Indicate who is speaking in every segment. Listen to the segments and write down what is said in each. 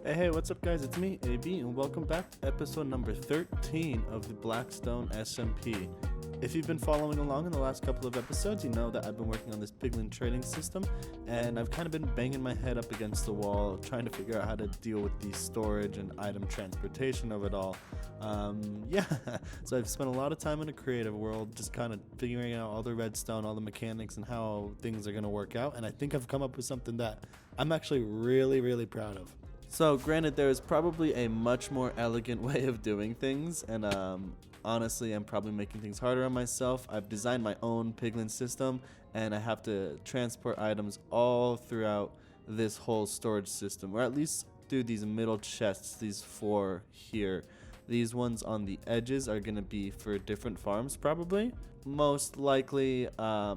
Speaker 1: Hey, what's up guys, it's me, AB, and welcome back to episode number 13 of the Blackstone SMP. If you've been following along in the last couple of episodes, you know that I've been working on this Piglin trading system, and I've kind of been banging my head up against the wall, trying to figure out how to deal with the storage and item transportation of it all. So I've spent a lot of time in a creative world, just kind of figuring out all the redstone, all the mechanics, and how things are going to work out, and I think I've come up with something that I'm actually really proud of. So granted, there is probably a much more elegant way of doing things, and honestly, I'm probably making things harder on myself. I've designed my own Piglin system, and I have to transport items all throughout this whole storage system, or at least through these middle chests, these 4 here. These ones on the edges are going to be for different farms, probably. Most likely, I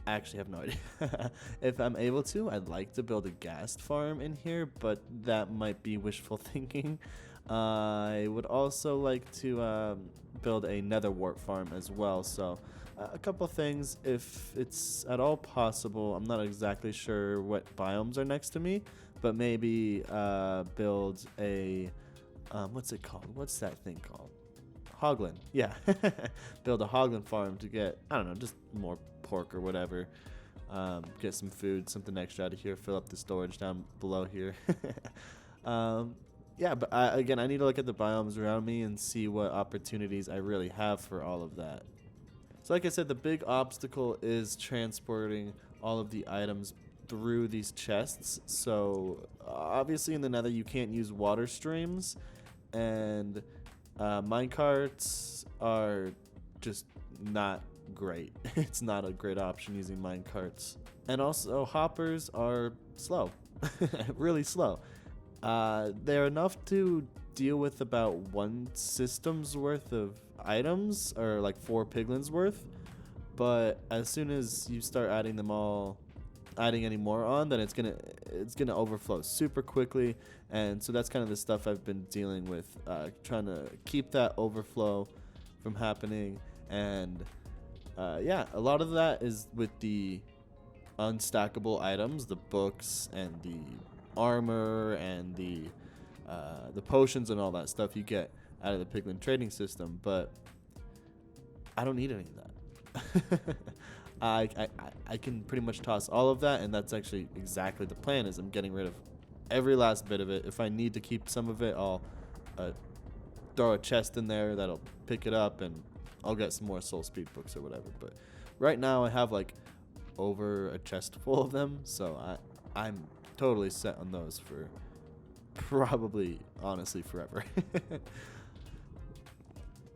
Speaker 1: actually have no idea. If I'm able to, I'd like to build a ghast farm in here, but that might be wishful thinking. I would also like to build a nether wart farm as well. So a couple things, if it's at all possible. I'm not exactly sure what biomes are next to me, but maybe build a what's it called? What's that thing called? Hoglin. Yeah. Build a hoglin farm to get, I don't know, just more pork or whatever. Get some food, something extra out of here, fill up the storage down below here. Yeah, but again, I need to look at the biomes around me and see what opportunities I really have for all of that. So like I said, the big obstacle is transporting all of the items through these chests. So obviously in the nether you can't use water streams, and minecarts are just not great. It's not a great option using minecarts. And also hoppers are slow. Really slow. They're enough to deal with about 1 system's worth of items, or like 4 piglins worth, but as soon as you start adding any more on, then it's gonna overflow super quickly. And so that's kind of the stuff I've been dealing with, trying to keep that overflow from happening. And yeah, a lot of that is with the unstackable items, the books and the armor and the potions and all that stuff you get out of the Piglin trading system, but I don't need any of that. I can pretty much toss all of that, and that's actually exactly the plan. Is I'm getting rid of every last bit of it. If I need to keep some of it, I'll throw a chest in there that'll pick it up, and I'll get some more soul speed books or whatever. But right now I have like over a chest full of them, so I'm totally set on those for probably, honestly, forever.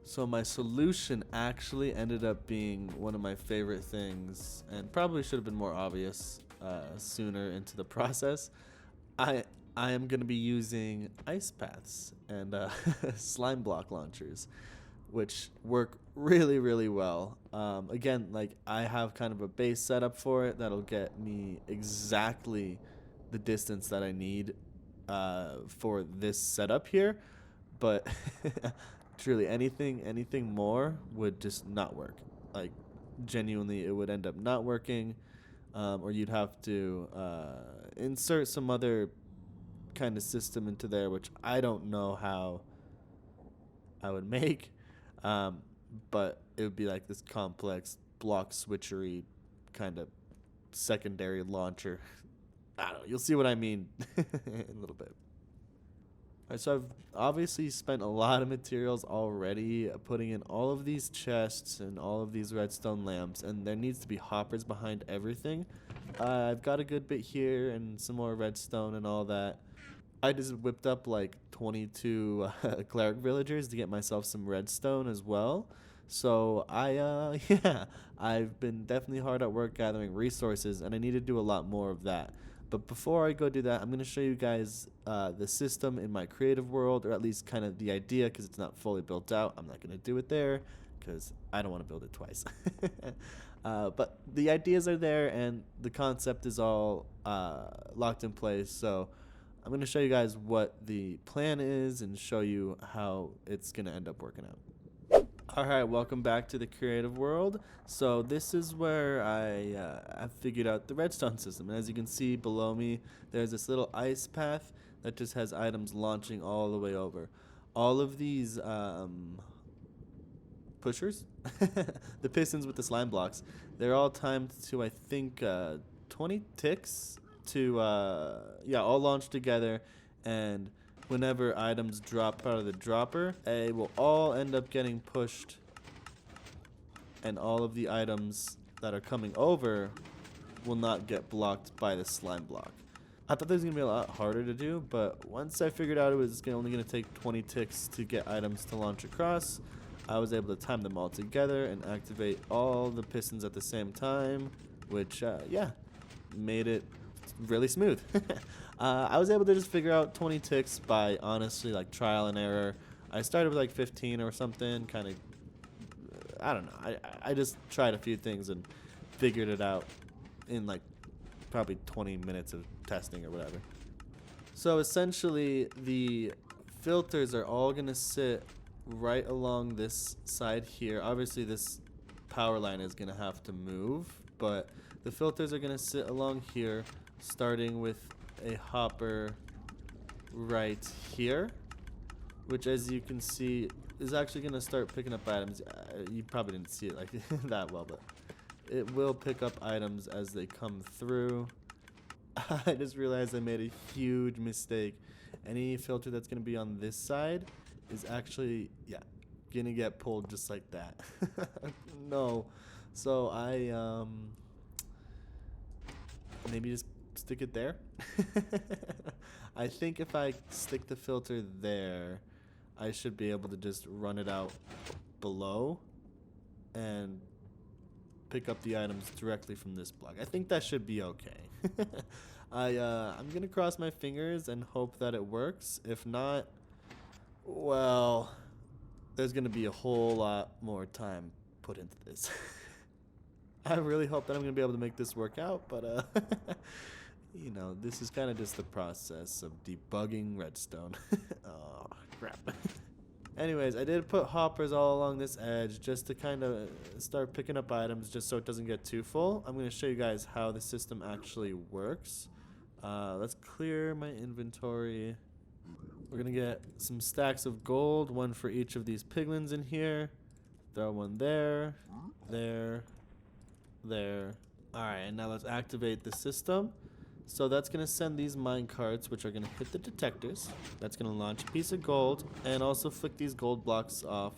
Speaker 1: So my solution actually ended up being one of my favorite things, and probably should have been more obvious sooner into the process. I am going to be using ice paths and slime block launchers, which work really well. Again, like, I have kind of a base setup for it that'll get me exactly the distance that I need for this setup here, but truly anything more would just not work. Like, genuinely, it would end up not working, or you'd have to insert some other kind of system into there, which I don't know how I would make, but it would be like this complex block switchery kind of secondary launcher. I don't know, you'll see what I mean in a little bit. Alright, so I've obviously spent a lot of materials already putting in all of these chests and all of these redstone lamps, and there needs to be hoppers behind everything. I've got a good bit here and some more redstone and all that. I just whipped up like 22 cleric villagers to get myself some redstone as well. So yeah, I've been definitely hard at work gathering resources, and I need to do a lot more of that. But before I go do that, I'm going to show you guys the system in my creative world, or at least kind of the idea, because it's not fully built out. I'm not going to do it there because I don't want to build it twice. But the ideas are there, and the concept is all locked in place. So I'm going to show you guys what the plan is and show you how it's going to end up working out. Alright, welcome back to the creative world. So this is where I figured out the redstone system. And as you can see below me, there's this little ice path that just has items launching all the way over. All of these pushers, the pistons with the slime blocks, they're all timed to, I think, 20 ticks to, all launch together. And whenever items drop out of the dropper, they will all end up getting pushed, and all of the items that are coming over will not get blocked by the slime block. I thought this was going to be a lot harder to do, but once I figured out it was only going to take 20 ticks to get items to launch across, I was able to time them all together and activate all the pistons at the same time, which, made it really smooth. I was able to just figure out 20 ticks by, honestly, like, trial and error. I started with like 15 or something, kind of, I don't know. I just tried a few things and figured it out in like probably 20 minutes of testing or whatever. So essentially the filters are all going to sit right along this side here. Obviously this power line is going to have to move, but the filters are going to sit along here, starting with a hopper right here, which, as you can see, is actually going to start picking up items. You probably didn't see it like that well, but it will pick up items as they come through. I just realized I made a huge mistake. Any filter that's going to be on this side is actually, going to get pulled just like that. No. So I, maybe just stick it there. I think if I stick the filter there, I should be able to just run it out below and pick up the items directly from this block. I think that should be okay. I'm gonna cross my fingers and hope that it works. If not, well, there's gonna be a whole lot more time put into this. I really hope that I'm gonna be able to make this work out, but you know, this is kind of just the process of debugging redstone. Oh, crap. Anyways, I did put hoppers all along this edge just to kind of start picking up items just so it doesn't get too full. I'm going to show you guys how the system actually works. Let's clear my inventory. We're going to get some stacks of gold, one for each of these piglins in here. Throw one there, there, there. Alright, and now let's activate the system. So that's going to send these mine carts, which are going to hit the detectors. That's going to launch a piece of gold and also flick these gold blocks off.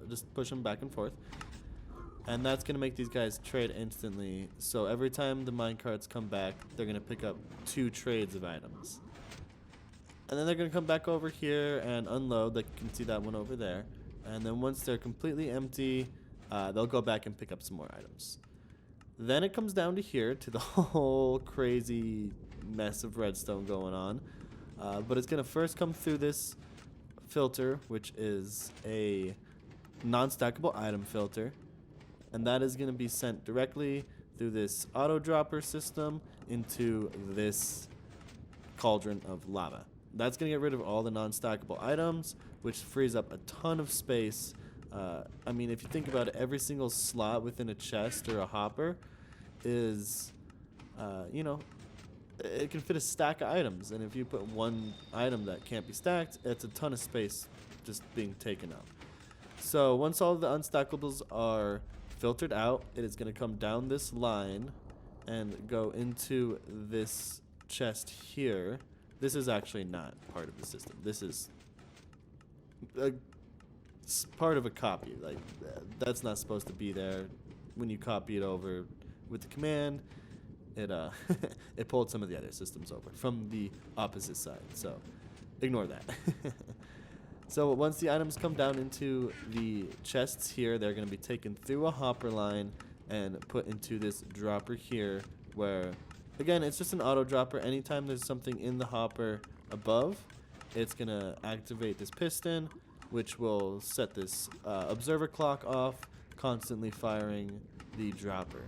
Speaker 1: Just push them back and forth. And that's going to make these guys trade instantly. So every time the mine carts come back, they're going to pick up 2 trades of items. And then they're going to come back over here and unload. Like you can see that one over there. And then once they're completely empty, they'll go back and pick up some more items. Then it comes down to here, to the whole crazy mess of redstone going on. But it's going to first come through this filter, which is a non-stackable item filter. And that is going to be sent directly through this auto dropper system into this cauldron of lava. That's going to get rid of all the non-stackable items, which frees up a ton of space. I mean, if you think about it, every single slot within a chest or a hopper is, it can fit a stack of items. And if you put one item that can't be stacked, it's a ton of space just being taken up. So once all of the unstackables are filtered out, it is going to come down this line and go into this chest here. This is actually not part of the system. This is part of a copy. Like, that's not supposed to be there. When you copy it over with the command, it it pulled some of the other systems over from the opposite side. So ignore that. So once the items come down into the chests here, they're going to be taken through a hopper line and put into this dropper here, where, again, it's just an auto dropper. Anytime there's something in the hopper above, it's going to activate this piston, which will set this observer clock off, constantly firing the dropper.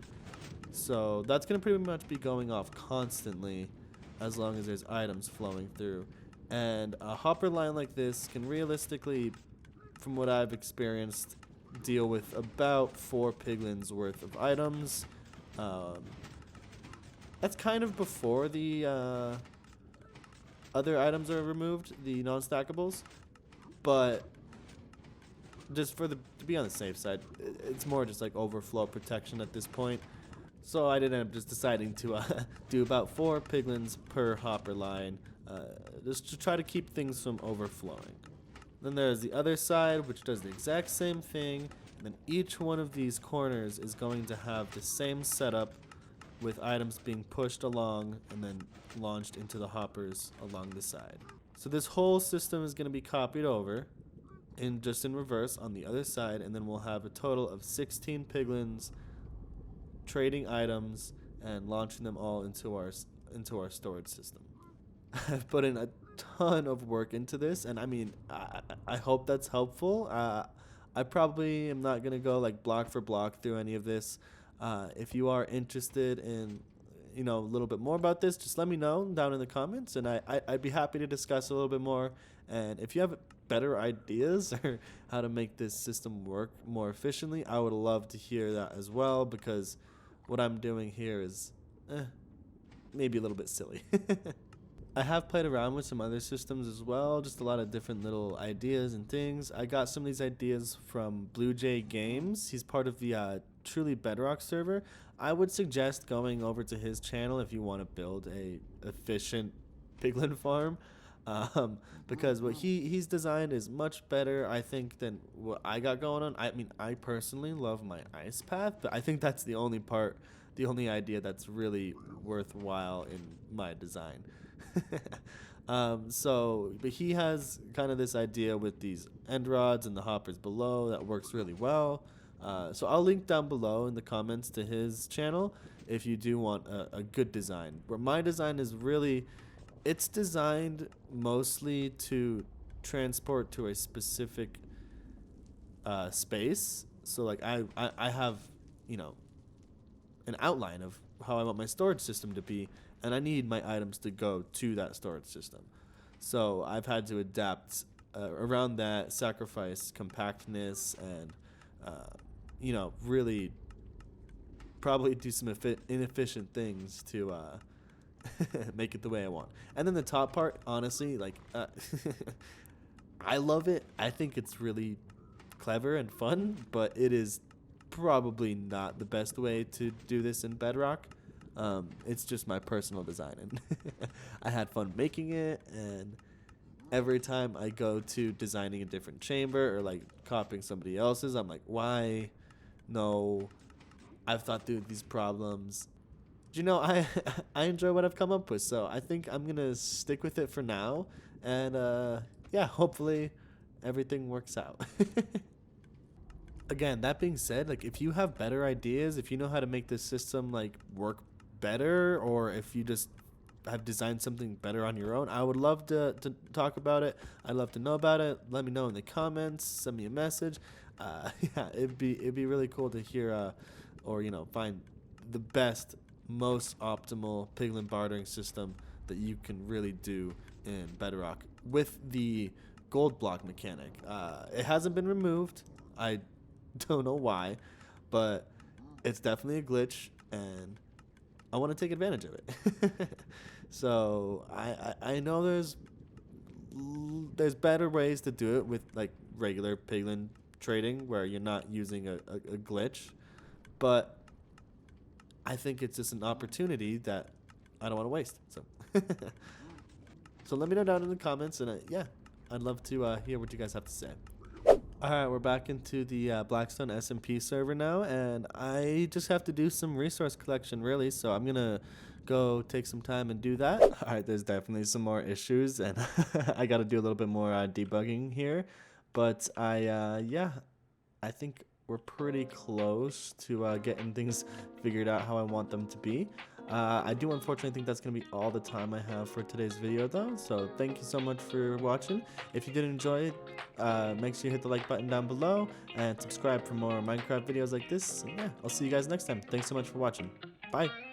Speaker 1: So that's going to pretty much be going off constantly as long as there's items flowing through. And a hopper line like this can realistically, from what I've experienced, deal with about 4 piglins worth of items. That's kind of before the other items are removed, the non-stackables, but just to be on the safe side, it's more just like overflow protection at this point. So I ended up just deciding to do about 4 piglins per hopper line, just to try to keep things from overflowing. Then there's the other side, which does the exact same thing. And then each one of these corners is going to have the same setup, with items being pushed along and then launched into the hoppers along the side. So this whole system is going to be copied over just in reverse on the other side, and then we'll have a total of 16 piglins trading items and launching them all into our storage system. I've put in a ton of work into this, and I mean, I hope that's helpful. I probably am not gonna go like block for block through any of this. If you are interested in, a little bit more about this, just let me know down in the comments, and I'd be happy to discuss a little bit more. And if you have better ideas or how to make this system work more efficiently, I would love to hear that as well, because what I'm doing here is maybe a little bit silly. I have played around with some other systems as well, just a lot of different little ideas and things. I got some of these ideas from Blue Jay Games. He's part of the Truly Bedrock server. I would suggest going over to his channel if you want to build a efficient piglin farm, because what he's designed is much better, I think, than what I got going on. I mean, I personally love my ice path, but I think that's the only idea that's really worthwhile in my design. But he has kind of this idea with these end rods and the hoppers below that works really well. So I'll link down below in the comments to his channel if you do want a good design. Where my design is really, it's designed mostly to transport to a specific space. So like I have, an outline of how I want my storage system to be, and I need my items to go to that storage system. So I've had to adapt around that, sacrifice compactness, and really probably do some inefficient things to make it the way I want. And then the top part, honestly, like I love it. I think it's really clever and fun, but it is probably not the best way to do this in Bedrock. It's just my personal design, and I had fun making it, and every time I go to designing a different chamber or like copying somebody else's, I'm like, why? No, I've thought through these problems. I enjoy what I've come up with, so I think I'm gonna stick with it for now, and hopefully everything works out. Again, that being said, like, if you have better ideas, if you know how to make this system like work better, or if you just have designed something better on your own, I would love to talk about it. I'd love to know about it. Let me know in the comments, send me a message. It'd be really cool to hear or find the best, most optimal piglin bartering system that you can really do in Bedrock with the gold block mechanic. It hasn't been removed. I don't know why, but it's definitely a glitch, and I want to take advantage of it. So I know there's better ways to do it with like regular piglin trading where you're not using a glitch, but I think it's just an opportunity that I don't want to waste. So let me know down in the comments, and I'd love to hear what you guys have to say. Alright, we're back into the Blackstone SMP server now, and I just have to do some resource collection, really, so I'm gonna go take some time and do that. Alright, there's definitely some more issues, and I gotta do a little bit more debugging here, but I think we're pretty close to getting things figured out how I want them to be. I do unfortunately think that's going to be all the time I have for today's video though, so thank you so much for watching. If you did enjoy it, make sure you hit the like button down below and subscribe for more Minecraft videos like this. And I'll see you guys next time. Thanks so much for watching. Bye!